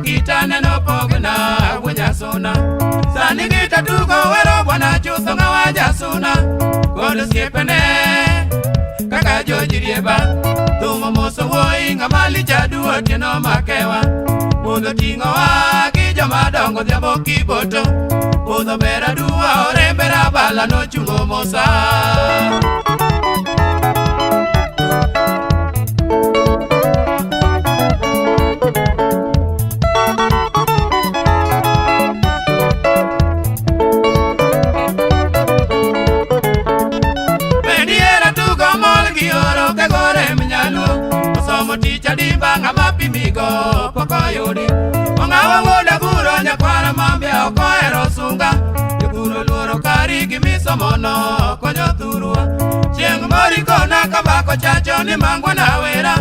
Kita neno pogna wanya sona sani kita tuko wero bwana chutho ngawaja sona kodo siepene kaka jojirieba tumo moso woi ngamali jadu otieno makewa mudo tingo wa ki joma dongo dhiambo kiboto mudo bera duwa orembera bala no chungo mosa Dimba mapi migo poko yodi Ongawa woda guro nyakwara mambia oko ero sunga Yuguro luoro kari gimiso mono konyo thurua Chieng mori kona kabako chacho ni mangwa na wera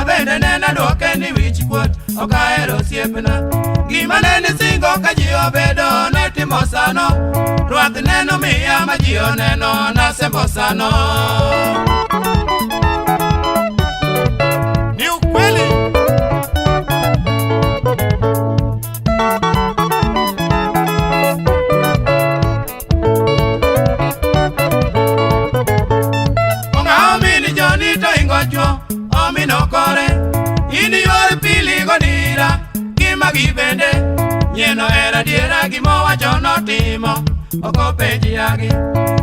Abende nena doke ni wichikuot oka ero siepena Gima neni singo kajio bedo netimo sano Ruath neno miya majio neno nasembo sano Gibende nyeno era diera gimo wacho notimo oko peji yagi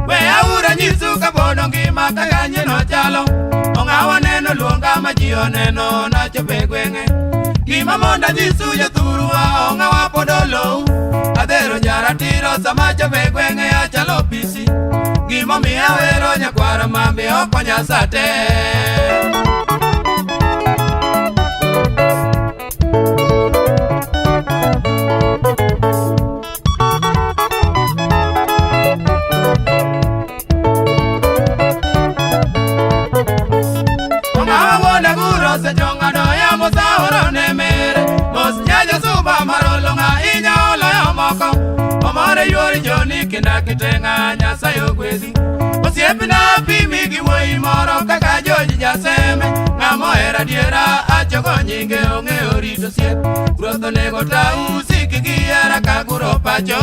we aura nyisu ka bodo ngima kaka nyeno chalo ongawa neno luonga majio neno na chope gwenge gima monda nyisu yothurua ongawa podolo adhero jara tiro sama chope gwenge achalo pisi gimo miya wero nyakwara mambe oko nyasate Kina kitenga nyasayo gwezi Osiepina pimi giwoi moro kaka joji jaseme Ngamo era diera achoko nyinge onge orito siep Ruotho nego tau siki giera kaguro pacho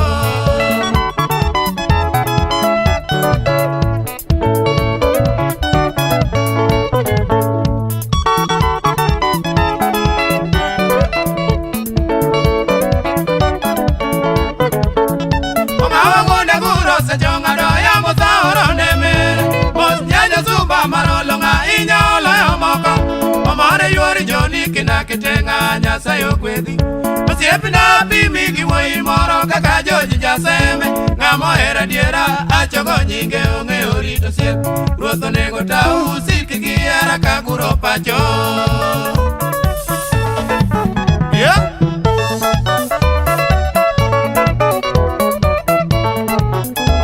Kina kitenga nyasayo gwedhi Osiepina pimi giwoi moro kaka joji jaseme Ngamo era diera achoko nyinge onge orito siep Ruotho nego tau siki giera kaguro pacho Yeah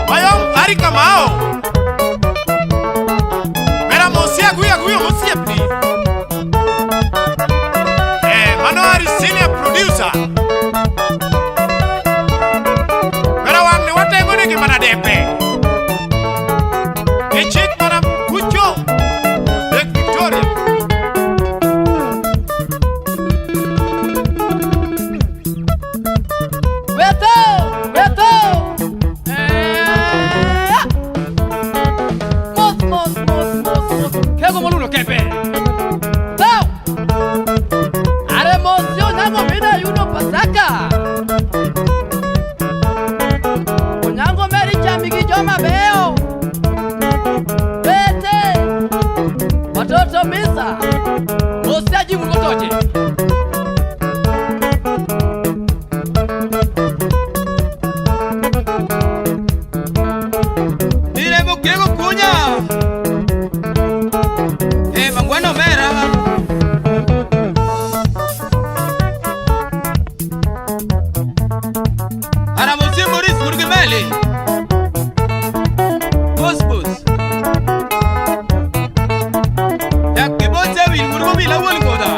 Mayong ari kamao Mera mosia guya mosiepi Senior producer Pero wang ni wate ngone gimana DP Echit mana kucho Lake Victoria Beto Mos Kego moluno kepe Pasaka Onyango meri chamigi joma beo Bete Watoto misa Osiaji mukotoje Nile mukego kunya Mangwano mera Murgemeli Bos Yak kibote wil murgo bila wol goda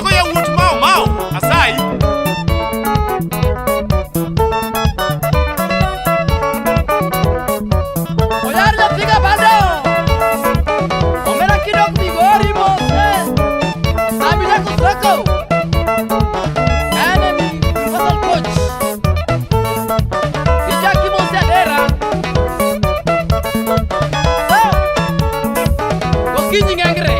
Mago ya wuot mau mau asai. Oyar ya tiga bando. Omera kidok bigori mose. Sabida kusoko. Enemy football coach. Ijaki mose adera. Gokinyi ngengre.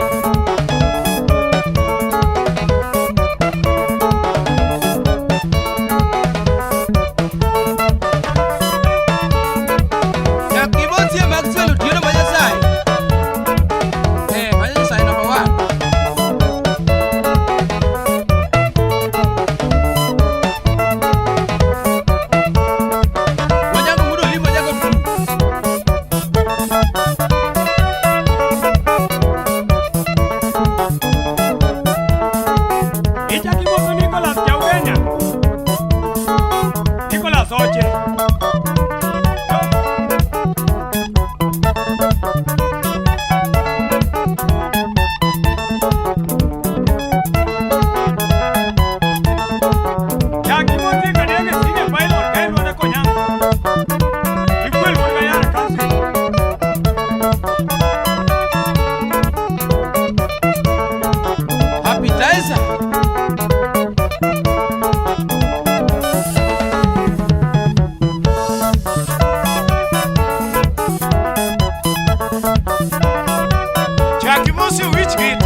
Jackie Mosi which gate?